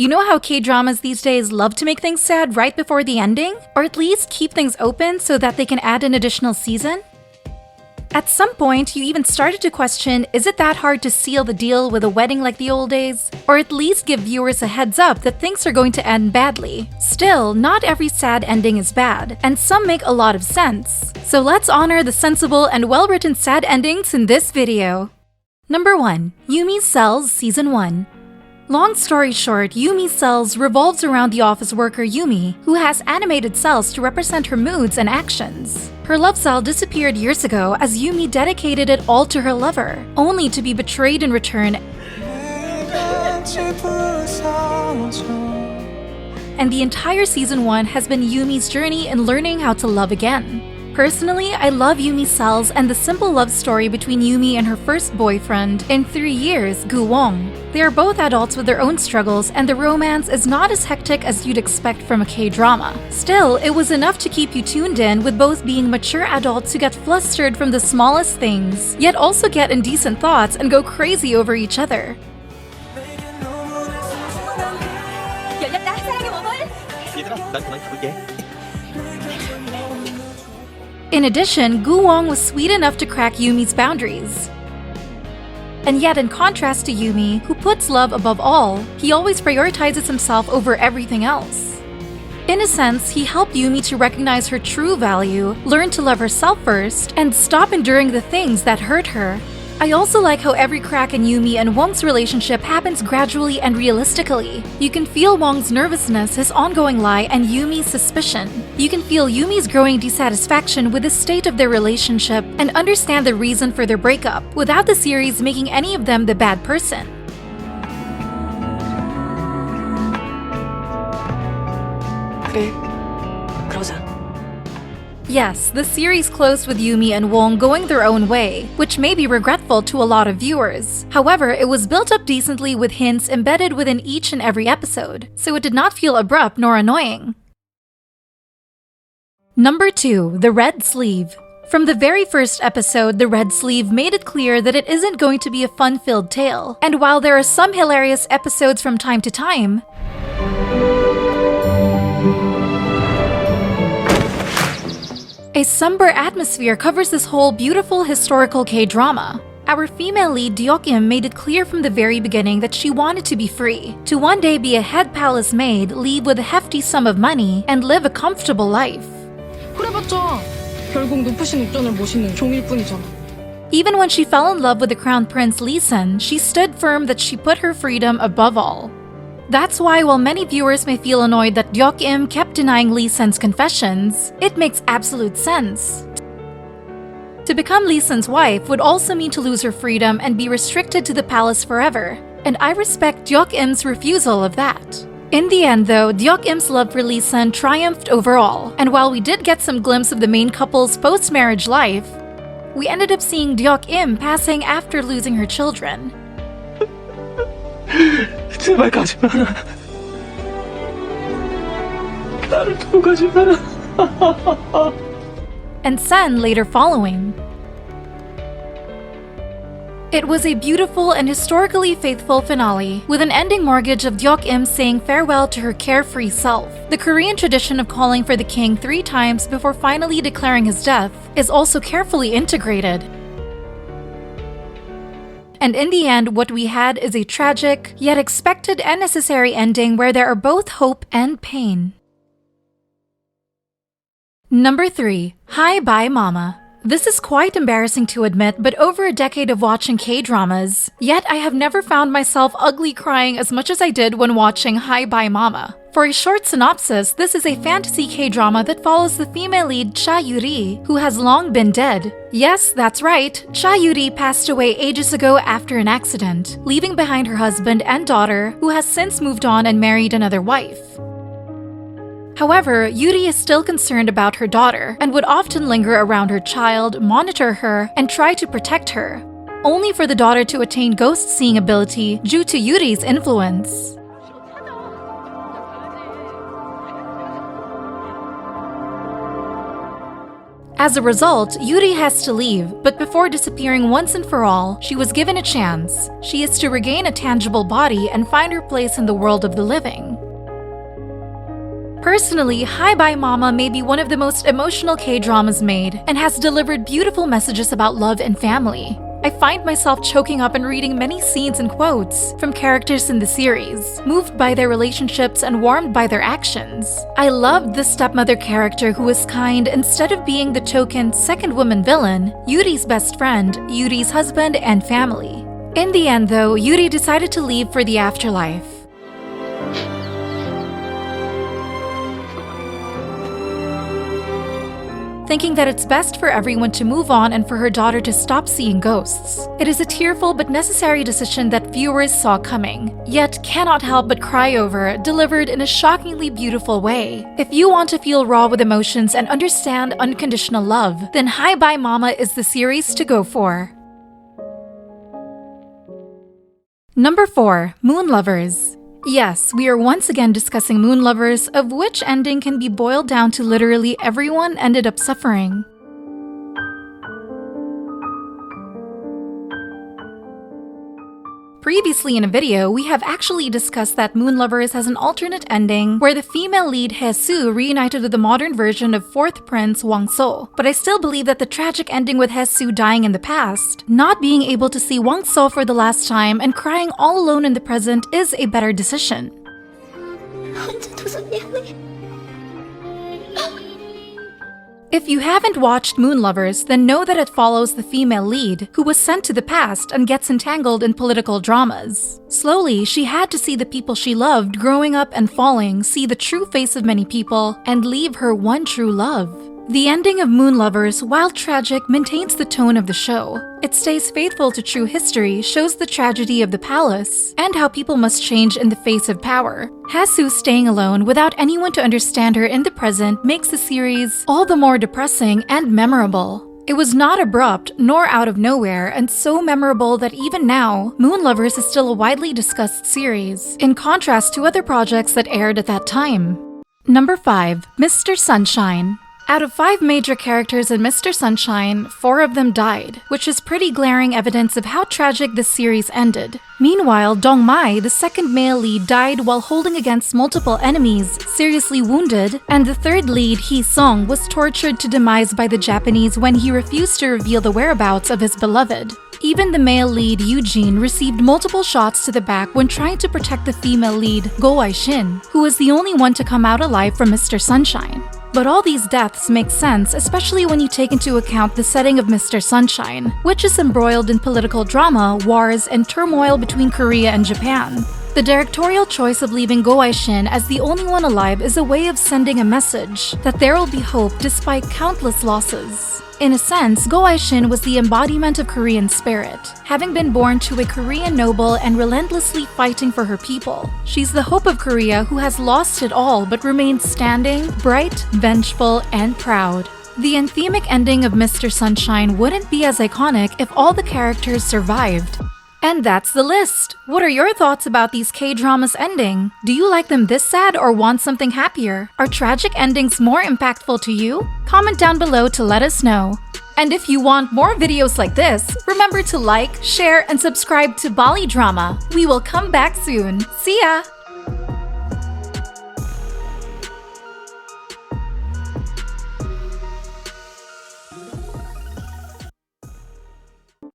You know how K-dramas these days love to make things sad right before the ending? Or at least keep things open so that they can add an additional season? At some point, you even started to question, is it that hard to seal the deal with a wedding like the old days? Or at least give viewers a heads up that things are going to end badly. Still, not every sad ending is bad, and some make a lot of sense. So let's honor the sensible and well-written sad endings in this video. Number 1. Yumis Cells Season 1. Long story short, Yumis Cells revolves around the office worker Yumi, who has animated cells to represent her moods and actions. Her love cell disappeared years ago as Yumi dedicated it all to her lover, only to be betrayed in return. And the entire Season 1 has been Yumi's journey in learning how to love again. Personally, I love Yumis Cells and the simple love story between Yumi and her first boyfriend in 3 years, Gu-wong. They are both adults with their own struggles, and the romance is not as hectic as you'd expect from a K-drama. Still, it was enough to keep you tuned in, with both being mature adults who get flustered from the smallest things, yet also get indecent thoughts and go crazy over each other. In addition, Gu-wong was sweet enough to crack Yumi's boundaries. And yet, in contrast to Yumi, who puts love above all, he always prioritizes himself over everything else. In a sense, he helped Yumi to recognize her true value, learn to love herself first, and stop enduring the things that hurt her. I also like how every crack in Yumi and Wong's relationship happens gradually and realistically. You can feel Wong's nervousness, his ongoing lie, and Yumi's suspicion. You can feel Yumi's growing dissatisfaction with the state of their relationship and understand the reason for their breakup, without the series making any of them the bad person. 그래, 그러자. Yes, the series closed with Yumi and Wong going their own way, which may be regretful to a lot of viewers. However, it was built up decently with hints embedded within each and every episode, so it did not feel abrupt nor annoying. Number 2. The Red Sleeve. From the very first episode, The Red Sleeve made it clear that it isn't going to be a fun-filled tale, and while there are some hilarious episodes from time to time, a somber atmosphere covers this whole beautiful historical K-drama. Our female lead Deok-im made it clear from the very beginning that she wanted to be free, to one day be a head palace maid, leave with a hefty sum of money, and live a comfortable life. 그래봤자 결국 높으신 옥전을 모시는 종일 뿐이잖아. Even when she fell in love with the crown prince Lee Sun, she stood firm that she put her freedom above all. That's why while many viewers may feel annoyed that Deok-im kept denying Lee Sun's confessions, it makes absolute sense. To become Lee Sun's wife would also mean to lose her freedom and be restricted to the palace forever, and I respect Deok-im's refusal of that. In the end though, Deok-im's love for Lee Sun triumphed overall, and while we did get some glimpse of the main couple's post-marriage life, we ended up seeing Deok-im passing after losing her children. 제발 가지 마라. 나를 두고 가지 마라. And Sun later following. It was a beautiful and historically faithful finale, with an ending mortgage of Deok-im saying farewell to her carefree self. The Korean tradition of calling for the king 3 times before finally declaring his death is also carefully integrated. And in the end, what we had is a tragic, yet expected and necessary ending where there are both hope and pain. Number 3. Hi Bye Mama. This is quite embarrassing to admit, but over a decade of watching K-dramas, yet I have never found myself ugly crying as much as I did when watching Hi Bye Mama. For a short synopsis, this is a fantasy K-drama that follows the female lead Cha Yuri, who has long been dead. Yes, that's right, Cha Yuri passed away ages ago after an accident, leaving behind her husband and daughter, who has since moved on and married another wife. However, Yuri is still concerned about her daughter and would often linger around her child, monitor her, and try to protect her, only for the daughter to attain ghost-seeing ability due to Yuri's influence. As a result, Yuri has to leave, but before disappearing once and for all, she was given a chance. She is to regain a tangible body and find her place in the world of the living. Personally, Hi Bye Mama may be one of the most emotional K-dramas made and has delivered beautiful messages about love and family. I find myself choking up and reading many scenes and quotes from characters in the series, moved by their relationships and warmed by their actions. I loved the stepmother character who was kind instead of being the token second woman villain, Yuri's best friend, Yuri's husband, and family. In the end though, Yuri decided to leave for the afterlife. Thinking that it's best for everyone to move on and for her daughter to stop seeing ghosts. It is a tearful but necessary decision that viewers saw coming, yet cannot help but cry over, delivered in a shockingly beautiful way. If you want to feel raw with emotions and understand unconditional love, then Hi Bye Mama is the series to go for. Number 4. Moon Lovers. Yes, we are once again discussing Moon Lovers, of which ending can be boiled down to literally everyone ended up suffering. Previously in a video, we have actually discussed that Moon Lovers has an alternate ending where the female lead Hae-soo reunited with the modern version of 4th Prince Wang-so. But I still believe that the tragic ending with Hae-soo dying in the past, not being able to see Wang-so for the last time, and crying all alone in the present is a better decision. If you haven't watched Moon Lovers, then know that it follows the female lead, who was sent to the past and gets entangled in political dramas. Slowly, she had to see the people she loved growing up and falling, see the true face of many people, and leave her one true love. The ending of Moon Lovers, while tragic, maintains the tone of the show. It stays faithful to true history, shows the tragedy of the palace, and how people must change in the face of power. Hae-soo staying alone without anyone to understand her in the present makes the series all the more depressing and memorable. It was not abrupt nor out of nowhere, and so memorable that even now, Moon Lovers is still a widely discussed series, in contrast to other projects that aired at that time. Number 5. Mr. Sunshine. Out of 5 major characters in Mr. Sunshine, 4 of them died, which is pretty glaring evidence of how tragic this series ended. Meanwhile, Dong-mai, the second male lead, died while holding against multiple enemies, seriously wounded, and the third lead, Hee-sung, was tortured to demise by the Japanese when he refused to reveal the whereabouts of his beloved. Even the male lead, Eugene, received multiple shots to the back when trying to protect the female lead, Go Ai-shin, who was the only one to come out alive from Mr. Sunshine. But all these deaths make sense, especially when you take into account the setting of Mr. Sunshine, which is embroiled in political drama, wars, and turmoil between Korea and Japan. The directorial choice of leaving Go Ai-shin as the only one alive is a way of sending a message that there will be hope despite countless losses. In a sense, Go Ai-shin was the embodiment of Korean spirit, having been born to a Korean noble and relentlessly fighting for her people. She's the hope of Korea who has lost it all but remains standing, bright, vengeful, and proud. The anthemic ending of Mr. Sunshine wouldn't be as iconic if all the characters survived. And that's the list! What are your thoughts about these K-dramas ending? Do you like them this sad or want something happier? Are tragic endings more impactful to you? Comment down below to let us know. And if you want more videos like this, remember to like, share, and subscribe to Bbali Drama. We will come back soon. See ya!